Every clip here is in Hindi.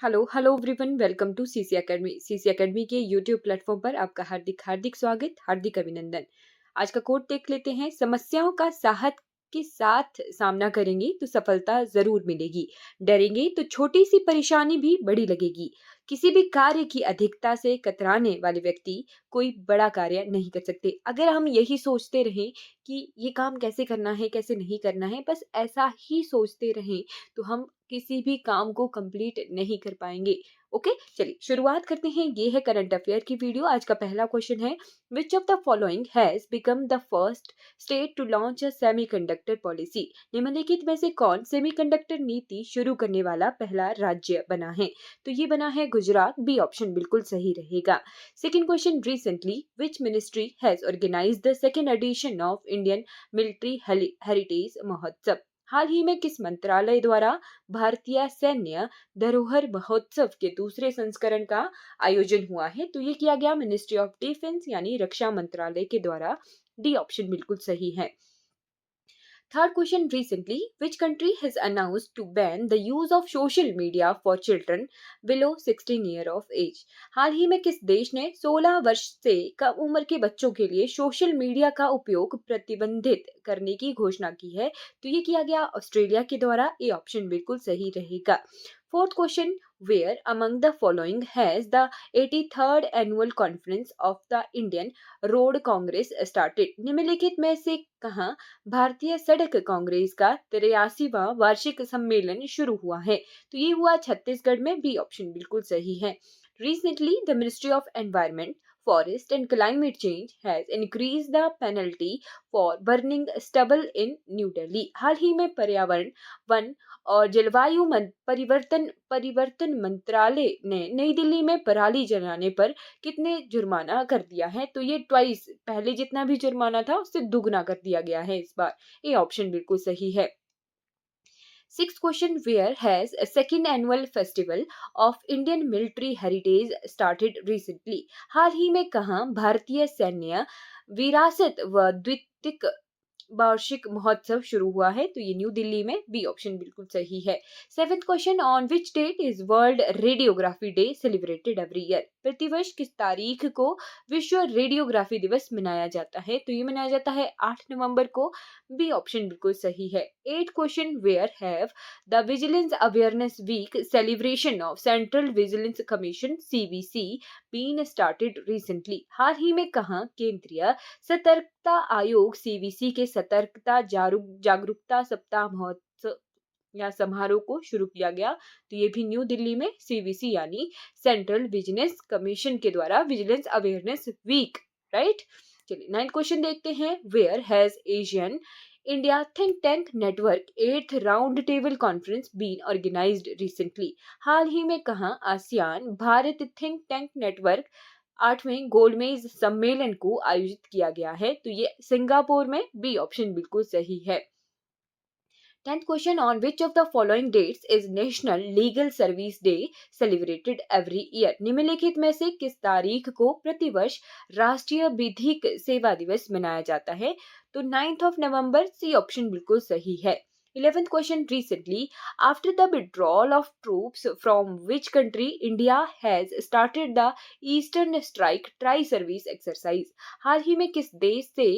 Hello hello everyone, welcome to CC academy. CC academy के यूट्यूब प्लेटफॉर्म पर आपका हार्दिक हार्दिक स्वागत, हार्दिक अभिनंदन। आज का कोट देख लेते हैं। समस्याओं का साहस के साथ सामना करेंगे तो सफलता जरूर मिलेगी। डरेंगे तो छोटी सी परेशानी भी बड़ी लगेगी। किसी भी कार्य की अधिकता से कतराने वाले व्यक्ति कोई बड़ा कार्य नहीं कर सकते। अगर हम यही सोचते रहें कि ये काम कैसे करना है, कैसे नहीं करना है, बस ऐसा ही सोचते रहें, तो हम किसी भी काम को कंप्लीट नहीं कर पाएंगे। ओके, चलिए शुरुआत करते हैं। ये है करंट अफेयर की वीडियो। आज का पहला क्वेश्चन है, which of the following has become the first state to launch a semiconductor policy? निम्नलिखित में से कौन सेमीकंडक्टर नीति शुरू करने वाला पहला राज्य बना है? तो ये बना है गुजरात। बी ऑप्शन बिल्कुल सही रहेगा। Second question, recently which ministry has organised the second edition of Indian military heritage महोत्सव? हाल ही में किस मंत्रालय द्वारा भारतीय सैन्य धरोहर महोत्सव के दूसरे संस्करण का आयोजन हुआ है? तो ये किया गया मिनिस्ट्री ऑफ डिफेंस यानी रक्षा मंत्रालय के द्वारा। डी ऑप्शन बिल्कुल सही है। Third question, recently, which country has announced to ban the use of social media for children below 16 year of age? हाल ही में किस देश ने 16 वर्ष से कम उम्र के बच्चों के लिए सोशल मीडिया का उपयोग प्रतिबंधित करने की घोषणा की है? तो ये किया गया ऑस्ट्रेलिया के द्वारा। ये ऑप्शन बिल्कुल सही रहेगा। Fourth question, where among the following has the 83rd annual conference of the Indian road Congress started? निम्नलिखित में से कहाँ भारतीय सड़क कांग्रेस का 83वां वार्षिक सम्मेलन शुरू हुआ है? तो ये हुआ छत्तीसगढ़ में। बी ऑप्शन बिल्कुल सही है। Recently, the Ministry of Environment, Forest and Climate Change has increased the penalty for burning stubble in New Delhi. हाल ही में पर्यावरण, वन और जलवायु परिवर्तन परिवर्तन मंत्रालय ने नई दिल्ली में पराली जलाने पर कितने जुर्माना कर दिया है? तो ये ट्वाइस, पहले जितना भी जुर्माना था उससे दुगना कर दिया गया है इस बार। ये ऑप्शन बिल्कुल सही है। Sixth question, where has a second annual festival of Indian military heritage started recently? हाल ही में कहाँ भारतीय सैन्य विरासत व द्वितीयक वार्षिक महोत्सव शुरू हुआ है? तो ये न्यू दिल्ली में। बी ऑप्शन बिल्कुल सही है। Seventh question, on which date is world radiography day celebrated every year? प्रतिवर्ष किस तारीख को विश्व रेडियोग्राफी दिवस मनाया जाता है? तो ये मनाया जाता है 8 नवंबर को। बी ऑप्शन बिल्कुल सही है। Eight question, where have the vigilance awareness week celebration of central vigilance commission CVC been started recently? हाल ही में कहाँ केंद्रीय सतर्कता आयोग सीवीसी के सतर्कता जागरूकता सप्ताह महोत्सव या समारोह को शुरू किया गया? तो ये भी न्यू दिल्ली में सीवीसी यानी सेंट्रल विजिलेंस कमीशन के द्वारा विजिलेंस अवेयरनेस वीक, राइट। चलिए नाइन्थ क्वेश्चन देखते हैं, where has Asian India think tank network 8th round table conference been organised recently? हाल ही में कहाँ आसियान भारत थिंक टैंक नेटवर्क 8वें गोलमेज सम्मेलन को आयोजित किया गया है? तो ये सिंगापुर में। बी ऑप्शन बिल्कुल सही है। 10th question, on which of the following dates is National Legal Service Day celebrated every year? निम्नलिखित में से किस तारीख को प्रतिवर्ष राष्ट्रीय विधिक सेवा दिवस मनाया जाता है? तो 9th of November। C option बिल्कुल सही है। 11th question, recently, after the withdrawal of troops from which country India has started the Eastern Strike Tri-Service exercise? हाल ही में किस देश से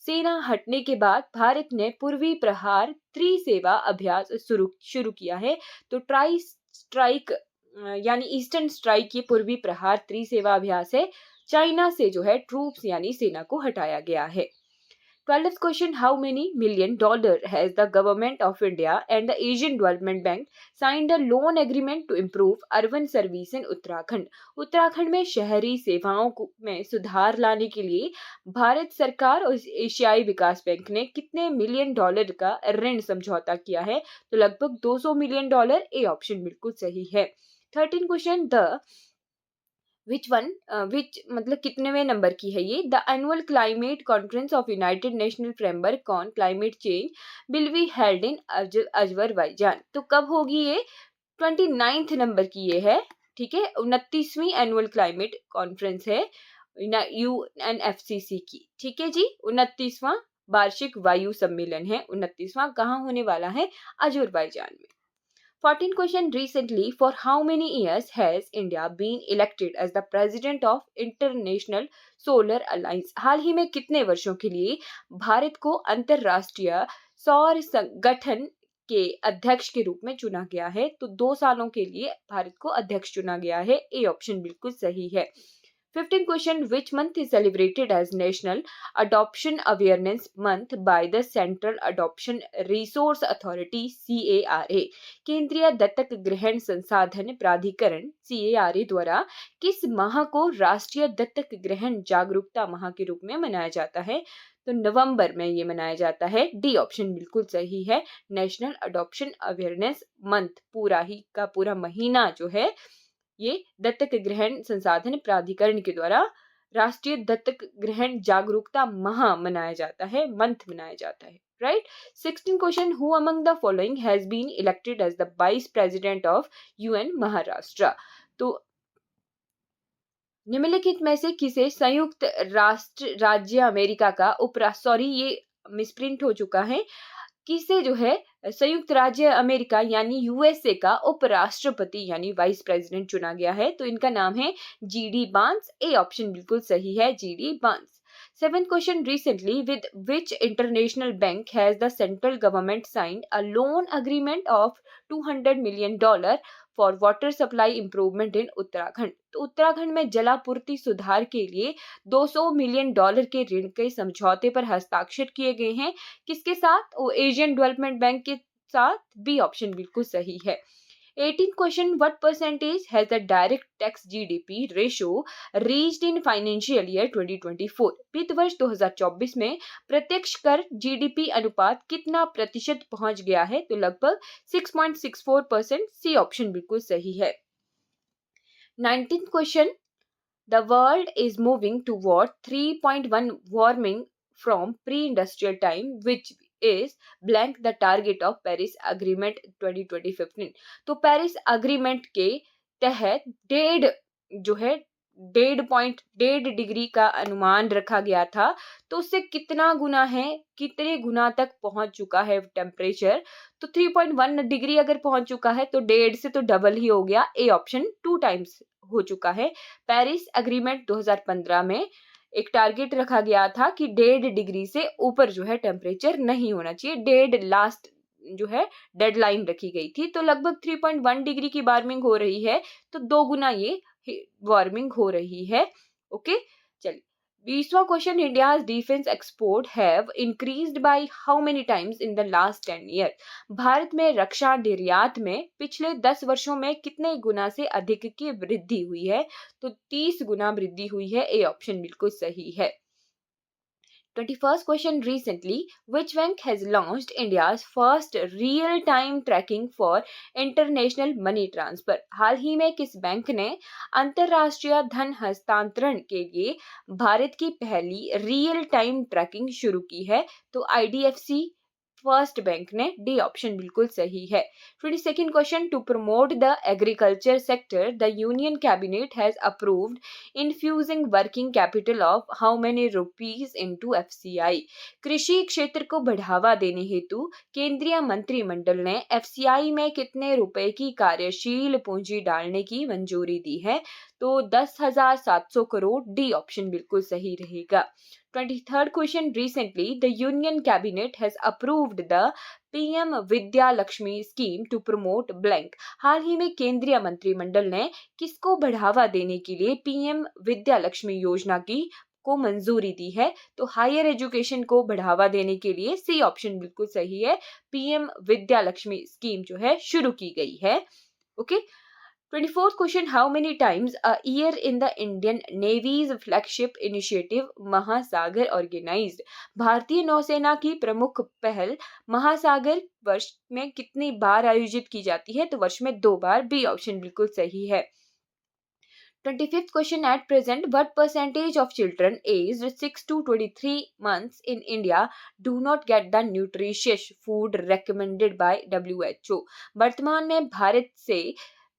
सेना हटने के बाद भारत ने पूर्वी प्रहार त्रिसेवा अभ्यास शुरू किया है? तो ट्राई स्ट्राइक यानी ईस्टर्न स्ट्राइक ये पूर्वी प्रहार त्रिसेवा अभ्यास है। चाइना से जो है ट्रूप्स यानी सेना को हटाया गया है। 12th question, how many million dollar has the government of India and the Asian Development Bank signed a loan agreement to improve urban service in Uttarakhand? Uttarakhand में शहरी में सुधार लाने के लिए भारत सरकार और एशियाई विकास बैंक ने कितने मिलियन डॉलर का ऋण समझौता किया है? तो लगभग 200 मिलियन डॉलर। ए ऑप्शन बिल्कुल सही है। 13 क्वेश्चन, द विच मतलब कितनेवें नंबर की है ये? The annual climate conference of United national framework on climate change will be held in Azerbaijan. तो कब होगी ये? 29th नंबर की ये है, ठीक है। 29वीं एनुअल क्लाइमेट कॉन्फ्रेंस है यूएनएफसीसी की, ठीक है जी। 29वां वार्षिक वायु सम्मेलन है। 29वां कहाँ होने वाला है? अजरबैजान में। 14 question recently, for how many years has India been elected as the president of International Solar Alliance? हाल ही में कितने वर्षों के लिए भारत को अंतरराष्ट्रीय सौर संगठन के अध्यक्ष के रूप में चुना गया है? तो 2 सालों के लिए भारत को अध्यक्ष चुना गया है। ए ऑप्शन बिल्कुल सही है। 15 question, which month is celebrated as National Adoption Awareness Month by the Central Adoption Resource Authority CARA? केंद्रीय दत्तक ग्रहण संसाधन प्राधिकरण CARA द्वारा किस माह को राष्ट्रीय दत्तक ग्रहण जागरूकता माह के रूप में मनाया जाता है? तो नवंबर में ये मनाया जाता है। डी ऑप्शन बिल्कुल सही है। नेशनल अडॉप्शन अवेयरनेस मंथ पूरा ही का पूरा महीना जो है ये दत्तक ग्रहण संसाधन प्राधिकरण के द्वारा राष्ट्रीय दत्तक ग्रहण जागरूकता माह मनाया जाता है, मंथ मनाया जाता है, right. 16 question, who among the following has been elected as the vice president of UN Maharashtra? तो निम्नलिखित में से किसे संयुक्त राष्ट्र राज्य अमेरिका का ये मिसप्रिंट हो चुका है, किसे जो है संयुक्त राज्य अमेरिका यानी यूएसए का उपराष्ट्रपति यानी वाइस प्रेसिडेंट चुना गया है? तो इनका नाम है GD बांस। ए ऑप्शन बिल्कुल सही है, GD बांस। 7th question, recently with which international bank has the central government signed a loan agreement of $200 million for water supply improvement in Uttarakhand? तो उत्तराखंड में जलापूर्ति सुधार के लिए $200 मिलियन के ऋण के समझौते पर हस्ताक्षर किए गए हैं। किसके साथ? वो एशियन डेवलपमेंट बैंक के साथ। बी ऑप्शन बिल्कुल सही है। 18th question, what percentage has the direct tax GDP ratio reached in financial year 2024? वित्त वर्ष 2024 में प्रत्यक्ष कर GDP अनुपात कितना प्रतिशत पहुंच गया है? तो लगभग 6.64%। सी ऑप्शन बिल्कुल सही है। 19th question, the world is moving toward 3.1 warming from pre-industrial time, which is blank the target of Paris Agreement 2015। तो पेरिस अग्रीमेंट के तहत डेढ़ डिग्री का अनुमान रखा गया था। तो उससे कितना गुना है, कितने गुना तक पहुंच चुका है टेम्परेचर? तो 3.1 डिग्री अगर पहुंच चुका है तो डेढ़ से तो डबल ही हो गया। ए ऑप्शन 2 टाइम्स हो चुका है। पेरिस अग्रीमेंट 2015 में एक टारगेट रखा गया था कि 1.5 डिग्री से ऊपर जो है टेम्परेचर नहीं होना चाहिए। 1.5 लास्ट जो है डेडलाइन रखी गई थी। तो लगभग 3.1 डिग्री की वार्मिंग हो रही है, तो 2 गुना ये वार्मिंग हो रही है। ओके, चलिए 20वां question, India's defence export have increased by how many times in the last 10 year? भारत में रक्षा निर्यात में पिछले 10 वर्षों में कितने गुना से अधिक की वृद्धि हुई है? तो 30 गुना वृद्धि हुई है। ए ऑप्शन बिल्कुल सही है। 21st question, recently which bank has launched India's first real-time tracking for international money transfer? हाल ही में किस बैंक ने अंतरराष्ट्रीय धन हस्तांतरण के लिए भारत की पहली रियल टाइम ट्रैकिंग शुरू की है? तो IDFC फर्स्ट बैंक ने। डी ऑप्शन बिल्कुल सही है। 22nd question, to promote the agriculture sector the union cabinet has approved infusing working capital of how many rupees into FCI? कृषि क्षेत्र को बढ़ावा देने हेतु केंद्रीय मंत्रिमंडल ने FCI में कितने रुपए की कार्यशील पूंजी डालने की मंजूरी दी है? तो 10,700 करोड़। डी ऑप्शन बिल्कुल सही रहेगा। 23rd question, recently the union cabinet has approved the PM Vidya Lakshmi scheme to promote blank. हाल ही में केंद्रीय मंत्रिमंडल ने किसको बढ़ावा देने के लिए PM विद्या लक्ष्मी योजना की को मंजूरी दी है? तो हायर एजुकेशन को बढ़ावा देने के लिए। सी ऑप्शन बिल्कुल सही है, PM विद्या लक्ष्मी स्कीम जो है शुरू की गई है। Okay, 24th question, how many times a year in the Indian Navy's flagship initiative महासागर organized? भारतीय नौसेना की प्रमुख पहल महासागर वर्ष में कितनी बार आयोजित की जाती है? तो वर्ष में 2 बार। बी ऑप्शन बिल्कुल सही है। 25th question, at present what percentage of children aged 6 to 23 months in India do not get the nutritious food recommended by WHO? वर्तमान में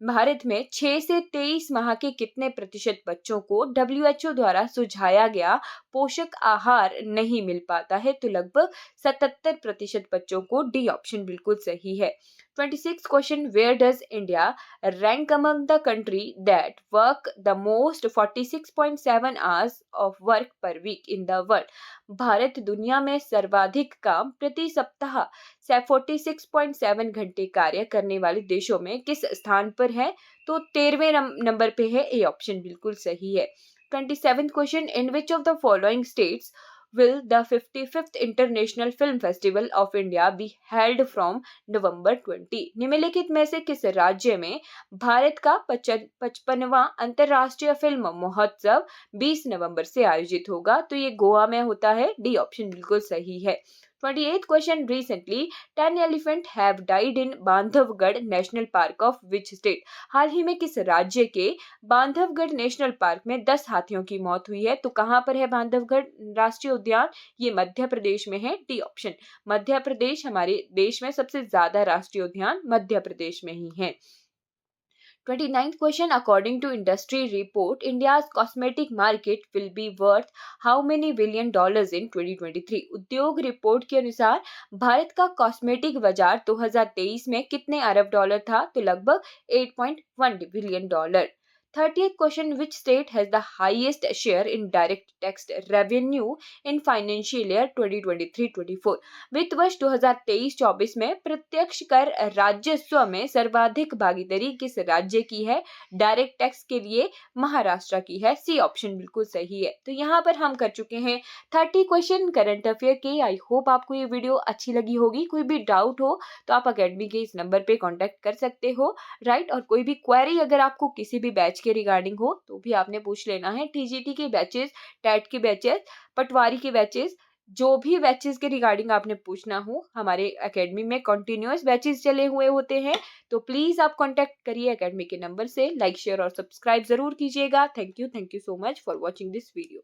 भारत में 6 से 23 माह के कितने प्रतिशत बच्चों को WHO द्वारा सुझाया गया पोषक आहार नहीं मिल पाता है, तो लगभग 77% बच्चों को डी ऑप्शन बिल्कुल सही है। 26 question, where does India rank among the country that work the most 46.7 hours of work per week in the world. Bharat दुनिया में सर्वाधिक काम प्रति सप्ताह 46.7 घंटे कार्य करने वाले देशों में किस स्थान पर है, तो 13वें नंबर पे है, ए ऑप्शन बिल्कुल सही है। 27th question, in which of the following states will the 55th International Film Festival of India be held from November 20? निम्नलिखित में से किस राज्य में भारत का 55वां अंतर्राष्ट्रीय फिल्म महोत्सव 20 नवंबर से आयोजित होगा, तो ये गोवा में होता है, डी ऑप्शन बिल्कुल सही है। 28th question, recently 10 elephant have died in Bandhavgarh national park of which state? हाल ही में किस राज्य के बांधवगढ़ नेशनल पार्क में 10 हाथियों की मौत हुई है, तो कहां पर है बांधवगढ़ राष्ट्रीय उद्यान? ये मध्य प्रदेश में है, डी ऑप्शन। मध्य प्रदेश, हमारे देश में सबसे ज्यादा राष्ट्रीय उद्यान मध्य प्रदेश में ही है। 29th question, according to industry report, India's cosmetic market will be worth how many billion dollars in 2023? उद्योग रिपोर्ट के अनुसार भारत का कॉस्मेटिक बाजार 2023 में कितने अरब डॉलर था, तो लगभग 8.1 billion dollar. 30th question, which state has the highest share in direct tax revenue in financial year 2023-24? वित्त वर्ष 2023-24 में प्रत्यक्ष कर राजस्व में सर्वाधिक भागीदारी किस राज्य की है? डायरेक्ट टैक्स के लिए महाराष्ट्र की है, सी ऑप्शन बिल्कुल सही है। तो यहाँ पर हम कर चुके हैं 30 क्वेश्चन करंट अफेयर के। आई होप आपको ये वीडियो अच्छी लगी होगी। कोई भी डाउट हो तो आप अकेडमी के इस नंबर पे कांटेक्ट कर सकते हो, राइट। और कोई भी क्वेरी अगर आपको किसी भी बैच के रिगार्डिंग हो तो भी आपने पूछ लेना है। टीजीटी के बैचेस, टेट के बैचेस, पटवारी के बैचेस, जो भी बैचेस के रिगार्डिंग आपने पूछना हो, हमारे एकेडमी में कंटिन्यूअस बैचेस चले हुए होते हैं। तो प्लीज आप कांटेक्ट करिए एकेडमी के नंबर से। लाइक, शेयर और सब्सक्राइब जरूर कीजिएगा। Thank you so much for watching this video.